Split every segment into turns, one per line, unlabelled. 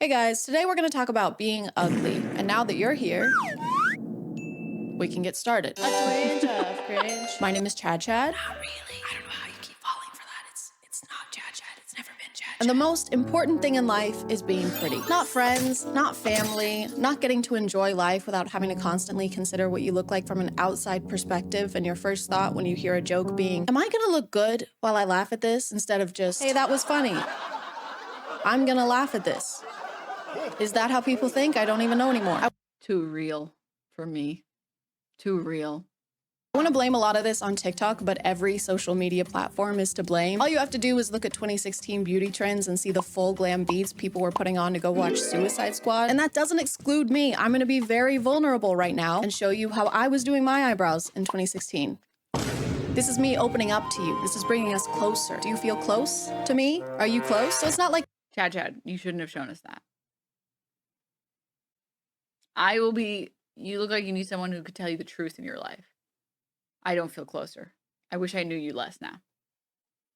Hey guys, today we're going to talk about being ugly. And now that you're here, we can get started.
A twinge of cringe.
My name is Chad Chad.
Not really. I don't know how you keep falling for that. It's not Chad Chad. It's never been Chad Chad.
And the most important thing in life is being pretty. Not friends, not family, not getting to enjoy life without having to constantly consider what you look like from an outside perspective and your first thought when you hear a joke being, am I gonna look good while I laugh at this? Instead of just, hey, that was funny. I'm gonna laugh at this. Is that how people think? I don't even know anymore.
Too real for me. Too real.
I want to blame a lot of this on TikTok, but every social media platform is to blame. All you have to do is look at 2016 beauty trends and see the full glam beats people were putting on to go watch Suicide Squad. And that doesn't exclude me. I'm going to be very vulnerable right now and show you how I was doing my eyebrows in 2016. This is me opening up to you. This is bringing us closer. Do you feel close to me? Are you close? So it's not like,
Chad, you shouldn't have shown us that. You look like you need someone who could tell you the truth in your life. I don't feel closer. I wish I knew you less now.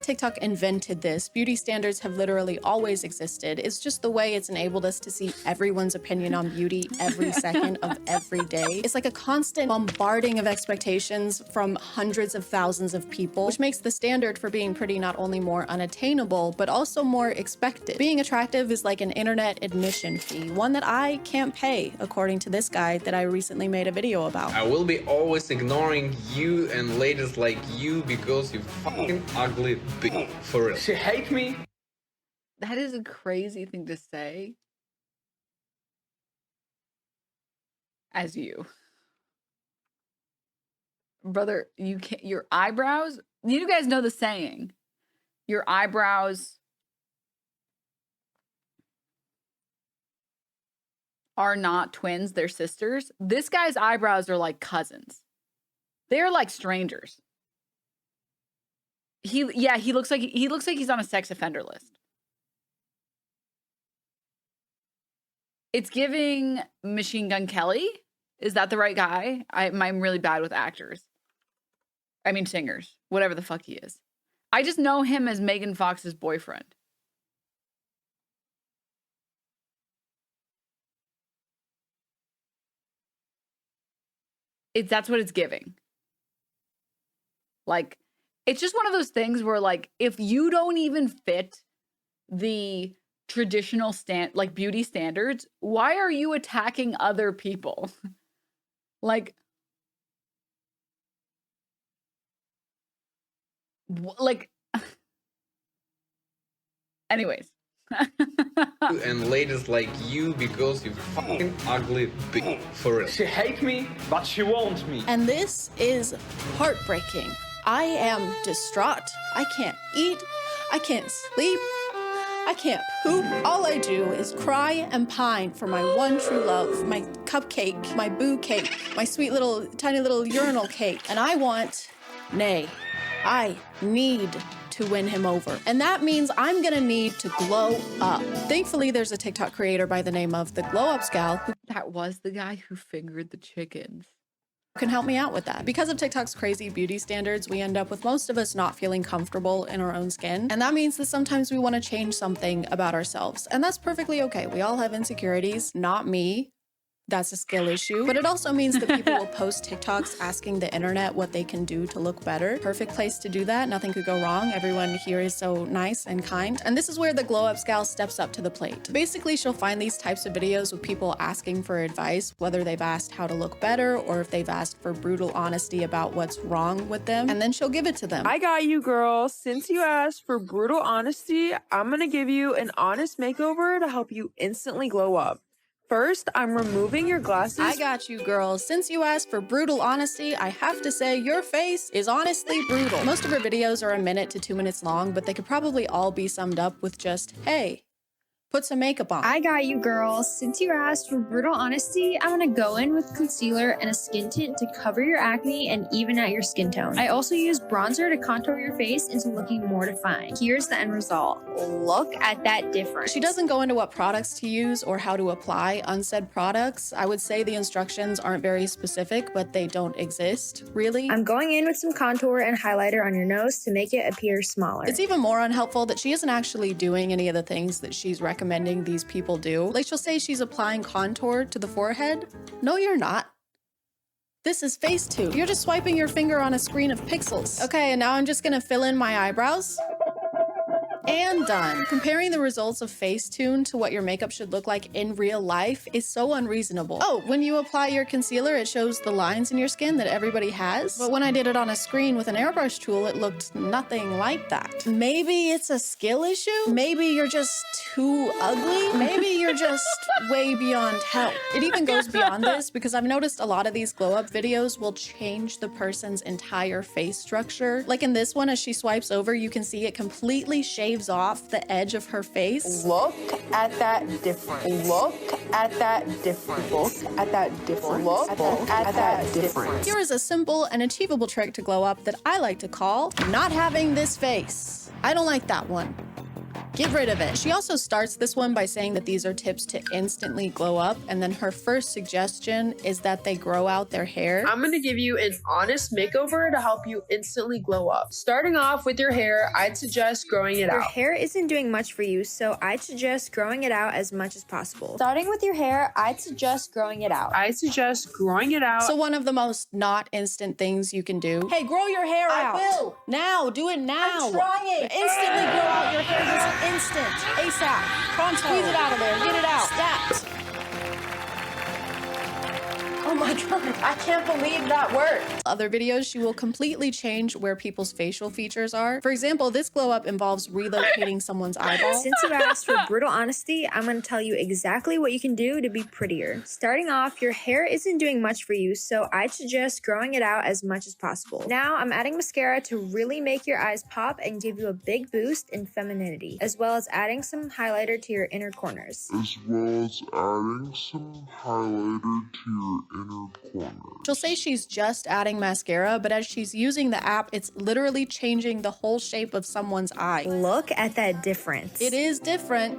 TikTok invented this. Beauty standards have literally always existed. It's just the way it's enabled us to see everyone's opinion on beauty every second of every day. It's like a constant bombarding of expectations from hundreds of thousands of people, which makes the standard for being pretty not only more unattainable, but also more expected. Being attractive is like an internet admission fee, one that I can't pay, according to this guy that I recently made a video about.
I will be always ignoring you and ladies like you because you fucking ugly. For real.
She hates me.
That is a crazy thing to say. As you. Brother, you can't, your eyebrows, you guys know the saying. Your eyebrows are not twins, they're sisters. This guy's eyebrows are like cousins. They're like strangers. He looks like he's on a sex offender list. It's giving Machine Gun Kelly. Is that the right guy? I'm really bad with actors. I mean singers, whatever the fuck he is. I just know him as Megan Fox's boyfriend. That's what it's giving. Like, it's just one of those things where, like, if you don't even fit the traditional beauty standards, why are you attacking other people? like, anyways.
And ladies like you because you fucking ugly bitch. For real.
She hates me, but she wants me.
And this is heartbreaking. I am distraught. I can't eat. I can't sleep. I can't poop. All I do is cry and pine for my one true love, my cupcake, my boo cake, my sweet little, tiny little urinal cake. And I need to win him over. And that means I'm gonna need to glow up. Thankfully, there's a TikTok creator by the name of the glowup scal who
That was the guy who fingered the chickens.
can help me out with that. Because of TikTok's crazy beauty standards, we end up with most of us not feeling comfortable in our own skin. And that means that sometimes we want to change something about ourselves. And that's perfectly okay. We all have insecurities, not me. That's a skill issue. But it also means that people will post TikToks asking the internet what they can do to look better. Perfect place to do that. Nothing could go wrong. Everyone here is so nice and kind. And this is where the glow up scal steps up to the plate. Basically, she'll find these types of videos with people asking for advice, whether they've asked how to look better or if they've asked for brutal honesty about what's wrong with them. And then she'll give it to them.
I got you, girl. Since you asked for brutal honesty, I'm gonna give you an honest makeover to help you instantly glow up. First, I'm removing your glasses.
I got you, girls. Since you asked for brutal honesty, I have to say your face is honestly brutal. Most of her videos are 1 minute to 2 minutes long, but they could probably all be summed up with just, hey, put some makeup on.
I got you, girl. Since you asked for brutal honesty, I'm gonna go in with concealer and a skin tint to cover your acne and even out your skin tone. I also use bronzer to contour your face into looking more defined. Here's the end result. Look at that difference.
She doesn't go into what products to use or how to apply unsaid products. I would say the instructions aren't very specific, but they don't exist, really.
I'm going in with some contour and highlighter on your nose to make it appear smaller.
It's even more unhelpful that she isn't actually doing any of the things that she's recommending recommending these people do. Like she'll say she's applying contour to the forehead. No, you're not. This is Facetune. You're just swiping your finger on a screen of pixels. Okay, and now I'm just gonna fill in my eyebrows. And done. Comparing the results of Facetune to what your makeup should look like in real life is so unreasonable. Oh, when you apply your concealer, it shows the lines in your skin that everybody has. But when I did it on a screen with an airbrush tool, it looked nothing like that. Maybe it's a skill issue? Maybe you're just too ugly? Maybe you're just way beyond help. It even goes beyond this because I've noticed a lot of these glow up videos will change the person's entire face structure. Like in this one, as she swipes over, you can see it completely shaves off the edge of her face.
Look at that difference. Look at that difference. Look at that difference. Look at that difference.
Here is a simple and achievable trick to glow up that I like to call not having this face. I don't like that one. Get rid of it. She also starts this one by saying that these are tips to instantly glow up, and then her first suggestion is that they grow out their hair.
I'm gonna give you an honest makeover to help you instantly glow up. Starting off with your hair, I'd suggest growing it
Your
out.
hair isn't doing much for you, so I'd suggest growing it out as much as possible. Starting with your hair, I'd suggest growing it out.
I suggest growing it out.
So one of the most not instant things you can do. Hey, grow your hair out.
I will.
Now, do it now.
I'm trying.
Instantly grow out your hair this instant. ASAP. Come on, squeeze it out of there. Get it out. Stat. Oh my God, I can't believe that worked. Other videos, she will completely change where people's facial features are. For example, this glow up involves relocating someone's eyeball.
Since you asked for brutal honesty, I'm going to tell you exactly what you can do to be prettier. Starting off, your hair isn't doing much for you, so I'd suggest growing it out as much as possible. Now, I'm adding mascara to really make your eyes pop and give you a big boost in femininity, as well as adding some highlighter to your inner corners.
She'll say she's just adding mascara, but as she's using the app, it's literally changing the whole shape of someone's eye.
Look at that difference.
It is different.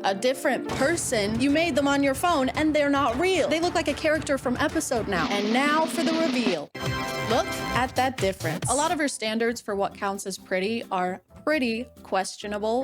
A different person. You made them on your phone and they're not real. They look like a character from episode now. And now for the reveal. Look at that difference. A lot of her standards for what counts as pretty are pretty questionable.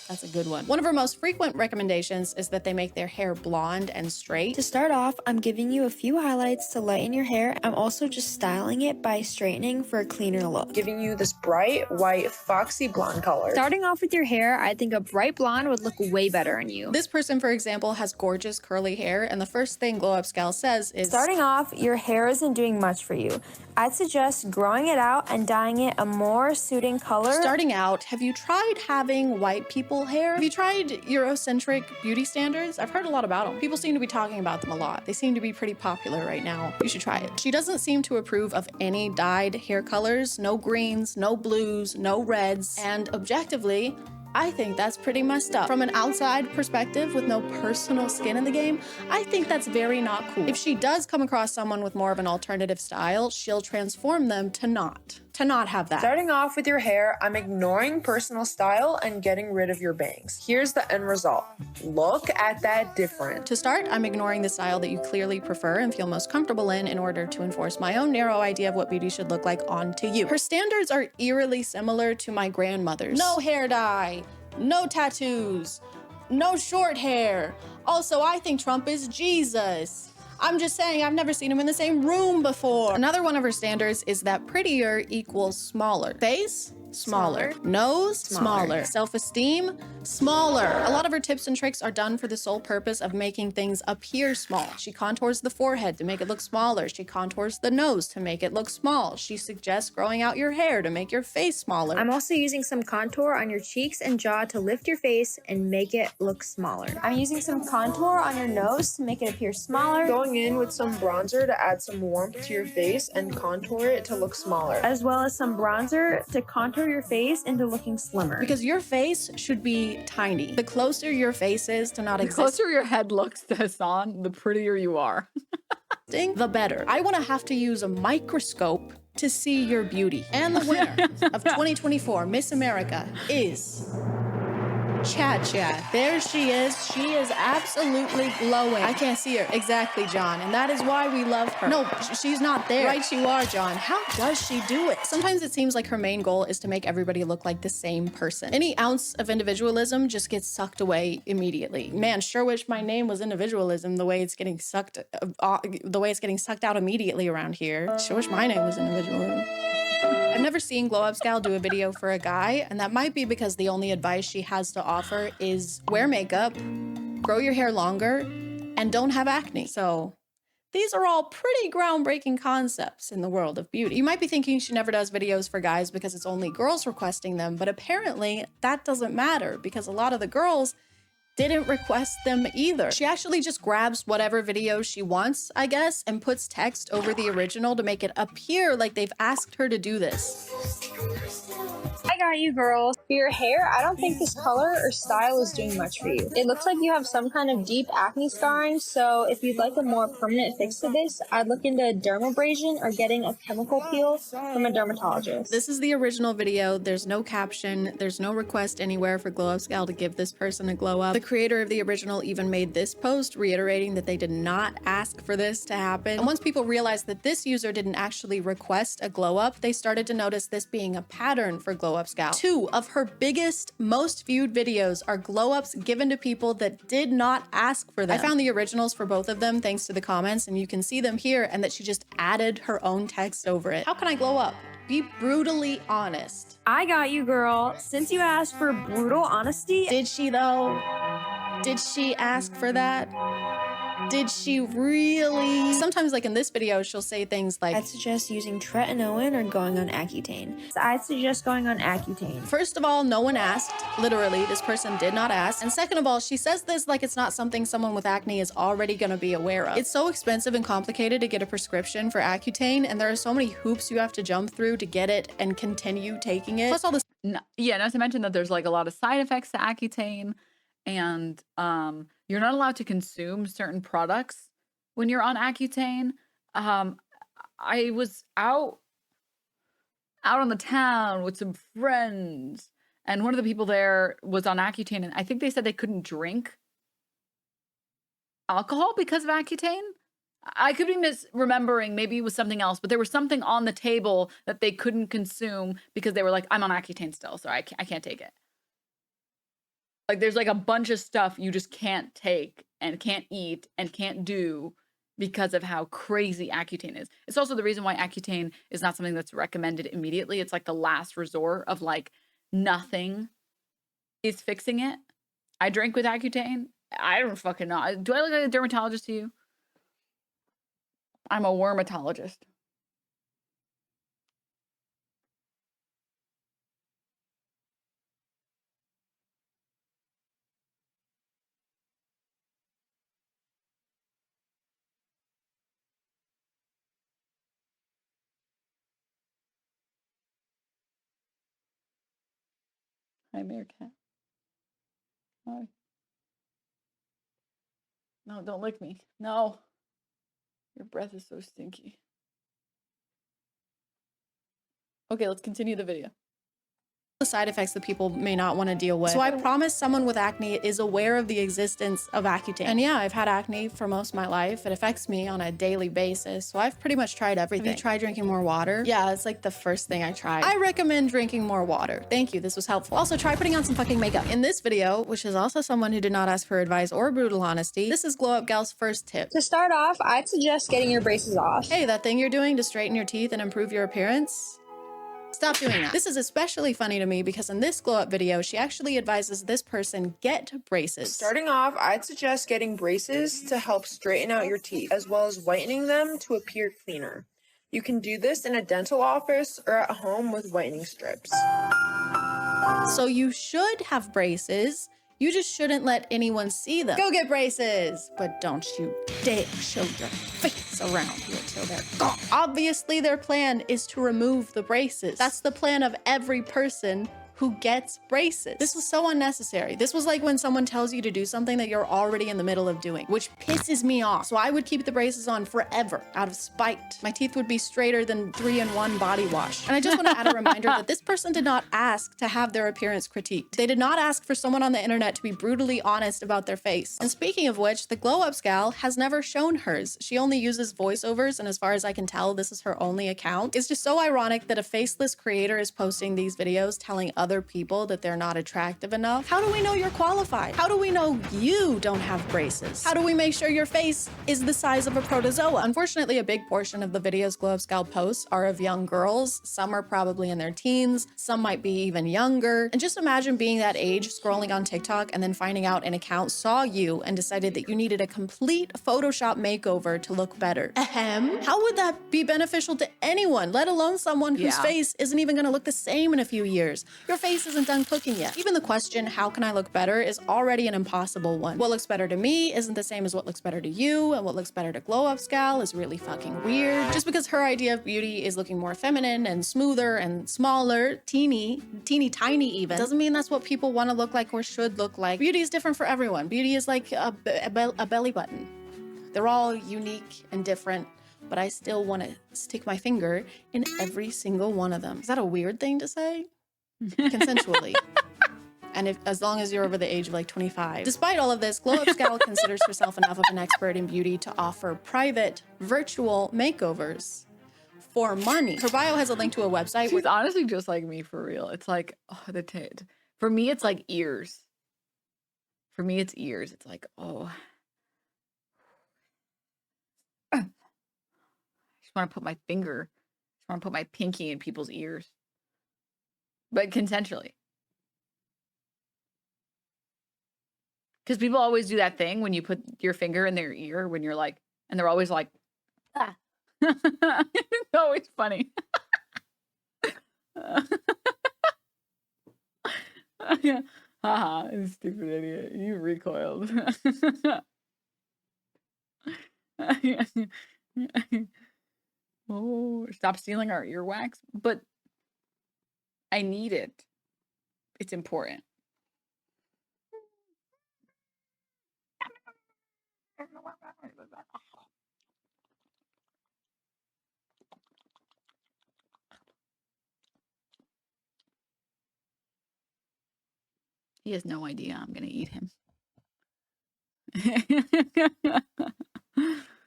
That's a good one. One of her most frequent recommendations is that they make their hair blonde and straight.
To start off, I'm giving you a few highlights to lighten your hair. I'm also just styling it by straightening for a cleaner look.
Giving you this bright, white, foxy blonde color.
Starting off with your hair, I think a bright blonde would look way better on you.
This person, for example, has gorgeous curly hair, and the first thing Glow Up Scal says is,
starting off, your hair isn't doing much for you. I'd suggest growing it out and dyeing it a more suiting color.
Starting out, have you tried having white people hair? Have you tried Eurocentric beauty standards? I've heard a lot about them. People seem to be talking about them a lot. They seem to be pretty popular right now. You should try it. She doesn't seem to approve of any dyed hair colors, no greens, no blues, no reds, and objectively, I think that's pretty messed up. From an outside perspective with no personal skin in the game, I think that's very not cool. If she does come across someone with more of an alternative style, she'll transform them to not have that.
Starting off with your hair, I'm ignoring personal style and getting rid of your bangs. Here's the end result. Look at that difference.
To start, I'm ignoring the style that you clearly prefer and feel most comfortable in order to enforce my own narrow idea of what beauty should look like onto you. Her standards are eerily similar to my grandmother's. No hair dye, no tattoos, no short hair. Also, I think Trump is Jesus. I'm just saying, I've never seen him in the same room before. Another one of her standards is that prettier equals smaller. Face? Smaller. Nose? Smaller. Self-esteem? Smaller. A lot of her tips and tricks are done for the sole purpose of making things appear small. She contours the forehead to make it look smaller. She contours the nose to make it look small. She suggests growing out your hair to make your face smaller.
I'm also using some contour on your cheeks and jaw to lift your face and make it look smaller. I'm using some contour on your nose to make it appear smaller.
Going in with some bronzer to add some warmth to your face and contour it to look smaller.
As well as some bronzer to contour your face into looking slimmer.
Because your face should be tiny. The closer your face is to not
The
exist,
closer your head looks to Hassan, the prettier you are.
the better. I want to have to use a microscope to see your beauty. And the winner of 2024 Miss America is Cha-cha. There she is. She is absolutely glowing. I can't see her. Exactly, John. And that is why we love her. No, she's not there. Right you are, John. How does she do it? Sometimes it seems like her main goal is to make everybody look like the same person. Any ounce of individualism just gets sucked away immediately. Man, sure wish my name was individualism the way it's getting sucked out immediately around here. Sure wish my name was individualism. I've never seen Glow Up Scal do a video for a guy, and that might be because the only advice she has to offer is wear makeup, grow your hair longer, and don't have acne. So these are all pretty groundbreaking concepts in the world of beauty. You might be thinking she never does videos for guys because it's only girls requesting them, but apparently that doesn't matter because a lot of the girls didn't request them either. She actually just grabs whatever video she wants, I guess, and puts text over the original to make it appear like they've asked her to do this.
I got you, girls. For your hair, I don't think this color or style is doing much for you. It looks like you have some kind of deep acne scarring, so if you'd like a more permanent fix to this, I'd look into dermabrasion or getting a chemical peel from a dermatologist.
This is the original video. There's no caption. There's no request anywhere for Glow Up Scal to give this person a glow up. The creator of the original even made this post reiterating that they did not ask for this to happen. And once people realized that this user didn't actually request a glow up, they started to notice this being a pattern for Glow Up Scal. 2 of her biggest, most viewed videos are glow ups given to people that did not ask for them. I found the originals for both of them thanks to the comments, and you can see them here, and that she just added her own text over it. How can I glow up? Be brutally honest.
I got you, girl. Since you asked for brutal honesty,
Did she though? Did she ask for that? Did she really? Sometimes, like in this video, she'll say things like,
I'd suggest using tretinoin or going on Accutane. I'd suggest going on Accutane.
first of all, no one asked. Literally, this person did not ask. And second of all, she says this like it's not something someone with acne is already gonna be aware of. It's so expensive and complicated to get a prescription for Accutane, and there are so many hoops you have to jump through to get it and continue taking it. Plus all this
No, yeah, not to mention that there's like a lot of side effects to Accutane, and you're not allowed to consume certain products when you're on Accutane. I was out on the town with some friends, and one of the people there was on Accutane, and I think they said they couldn't drink alcohol because of Accutane. I could be misremembering, maybe it was something else, but there was something on the table that they couldn't consume because they were like, I'm on Accutane still, so I can't take it. Like, there's like a bunch of stuff you just can't take and can't eat and can't do because of how crazy Accutane is. It's also the reason why Accutane is not something that's recommended immediately. It's like the last resort of like nothing is fixing it. I drink with Accutane. I don't fucking know. Do I look like a dermatologist to you? I'm a wormatologist. Hi, Meerkat. Hi. No, don't lick me. No. Your breath is so stinky. Okay, let's continue the video.
the side effects that people may not want to deal with. So I promise someone with acne is aware of the existence of Accutane. And yeah, I've had acne for most of my life. It affects me on a daily basis. So I've pretty much tried everything. Have you tried drinking more water? Yeah, it's like the first thing I tried. I recommend drinking more water. Thank you, this was helpful. Also, try putting on some fucking makeup. In this video, which is also someone who did not ask for advice or brutal honesty, this is Glow Up Gal's first tip.
To start off, I'd suggest getting your braces off.
Hey, that thing you're doing to straighten your teeth and improve your appearance? Stop doing that. This is especially funny to me because in this glow up video, she actually advises this person get braces.
Starting off, I'd suggest getting braces to help straighten out your teeth, as well as whitening them to appear cleaner. You can do this in a dental office or at home with whitening strips.
So you should have braces. You just shouldn't let anyone see them. Go get braces! But don't you dare show your face around here till they're gone. Obviously, their plan is to remove the braces. That's the plan of every person who gets braces. This was so unnecessary. This was like when someone tells you to do something that you're already in the middle of doing, which pisses me off. So I would keep the braces on forever out of spite. My teeth would be straighter than 3-in-1 body wash. And I just want to add a reminder that this person did not ask to have their appearance critiqued. They did not ask for someone on the internet to be brutally honest about their face. And speaking of which, the glow up scal has never shown hers. She only uses voiceovers, and as far as I can tell, this is her only account. It's just so ironic that a faceless creator is posting these videos telling other people that they're not attractive enough. How do we know you're qualified? How do we know you don't have braces? How do we make sure your face is the size of a protozoa? Unfortunately, a big portion of the videos glow up scal posts are of young girls. Some are probably in their teens, some might be even younger. And just imagine being that age, scrolling on TikTok, and then finding out an account saw you and decided that you needed a complete Photoshop makeover to look better. Ahem. How would that be beneficial to anyone, let alone someone whose face isn't even gonna look the same in a few years? Your face isn't done cooking yet. Even the question, how can I look better, is already an impossible one. What looks better to me isn't the same as what looks better to you, and what looks better to glow up scal is really fucking weird. Just because her idea of beauty is looking more feminine and smoother and smaller, teeny tiny even, doesn't mean that's what people want to look like or should look like. Beauty is different for everyone. Beauty is like a belly button. They're all unique and different, but I still want to stick my finger in every single one of them. Is that a weird thing to say? Consensually. And as long as you're over the age of like 25. Despite all of this, Glow Up Scal considers herself enough of an expert in beauty to offer private virtual makeovers for money. Her bio has a link to a website.
She's honestly just like me, for real. It's like, oh, for me, it's like ears. For me, it's ears. It's like, oh. I just want to put my finger, I just want to put my pinky in people's ears. But consensually. Because people always do that thing when you put your finger in their ear when you're like, and they're always like, ah. It's always funny. Yeah. Haha, stupid idiot. You recoiled. Oh, stop stealing our earwax. But I need it. It's important. He has no idea I'm gonna eat him.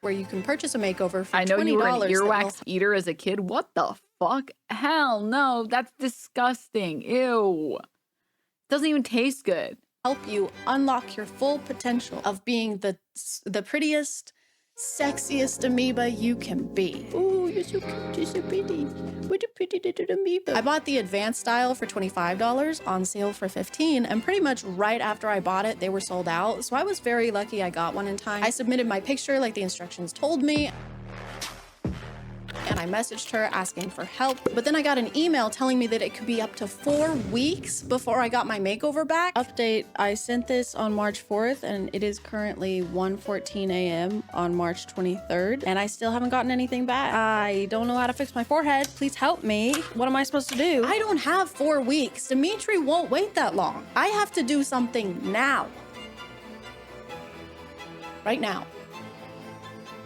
Where you can purchase a makeover for $20.
I know you were an
that
earwax eater as a kid. What the fuck? Hell no, that's disgusting. Ew. Doesn't even taste good.
Help you unlock your full potential of being the prettiest, sexiest amoeba you can be. Ooh, you're so cute, you're so pretty. What a pretty little amoeba. I bought the advanced style for $25, on sale for $15, and pretty much right after I bought it, they were sold out, so I was very lucky I got one in time. I submitted my picture like the instructions told me, and I messaged her asking for help. But then I got an email telling me that it could be up to 4 weeks before I got my makeover back. Update, I sent this on March 4th and it is currently 1:14 a.m. on March 23rd. And I still haven't gotten anything back. I don't know how to fix my forehead. Please help me. What am I supposed to do? I don't have 4 weeks. Dimitri won't wait that long. I have to do something now. Right now.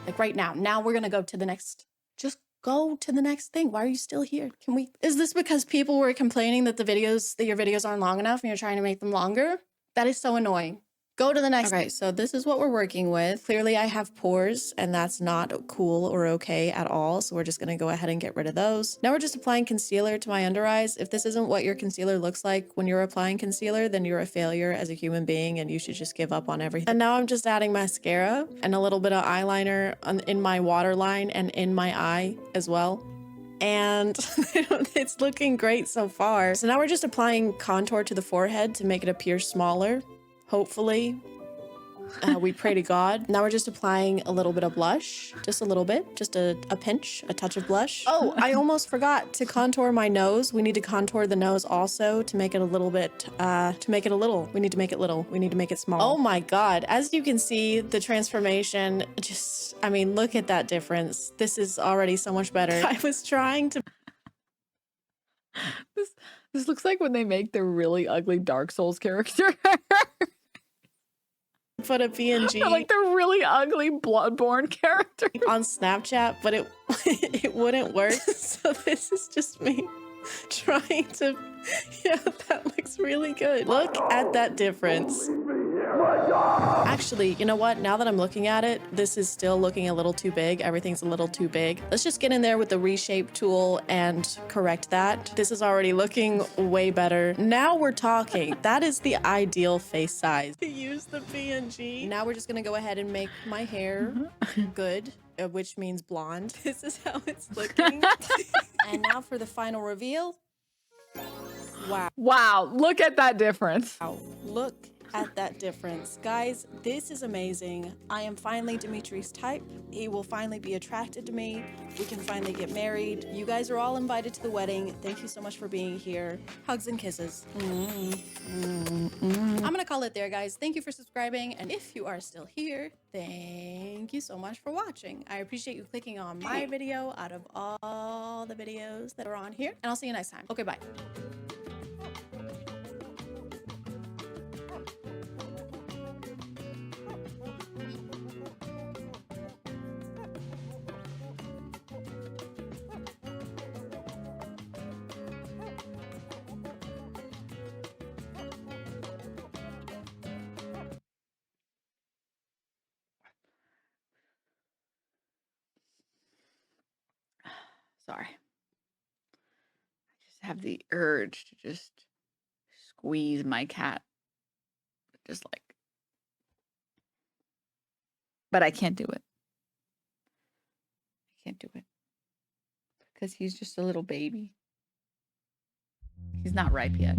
Like right now. Now we're gonna go to the next. Just go to the next thing. Why are you still here? Is this because people were complaining that your videos aren't long enough and you're trying to make them longer? That is so annoying. Go to the next thing. So this is what we're working with. Clearly I have pores and that's not cool or okay at all. So we're just gonna go ahead and get rid of those. Now we're just applying concealer to my under eyes. If this isn't what your concealer looks like when you're applying concealer, then you're a failure as a human being and you should just give up on everything. And now I'm just adding mascara and a little bit of eyeliner in my waterline and in my eye as well. And it's looking great so far. So now we're just applying contour to the forehead to make it appear smaller. Hopefully, we pray to God. Now we're just applying a little bit of blush, just a little bit, just a pinch, a touch of blush. Oh, I almost forgot to contour my nose. We need to contour the nose also to make it a little bit, we need to make it little. We need to make it small. Oh my God. As you can see, the transformation look at that difference. This is already so much better. I was trying to...
This looks like when they make the really ugly Dark Souls character.
Put a PNG
Like the really ugly Bloodborne character.
on Snapchat, but it it wouldn't work. So this is just me trying to. Yeah, that looks really good. Look at that difference. Actually, you know what? Now that I'm looking at it, this is still looking a little too big. Everything's a little too big. Let's just get in there with the reshape tool and correct that. This is already looking way better. Now we're talking. That is the ideal face size. Use the PNG. Now we're just gonna go ahead and make my hair good, which means blonde. This is how it's looking. And now for the final reveal. Wow.
Wow, look at that difference.
Wow. Look at that difference. Guys, this is amazing. I am finally Dimitri's type. He will finally be attracted to me. We can finally get married. You guys are all invited to the wedding. Thank you so much for being here. Hugs and kisses. I'm gonna call it there, guys. Thank you for subscribing. And if you are still here, thank you so much for watching. I appreciate you clicking on my video out of all the videos that are on here. And I'll see you next time. Okay, bye.
Sorry. I just have the urge to just squeeze my cat. Just like. But I can't do it. I can't do it. Because he's just a little baby. He's not ripe yet.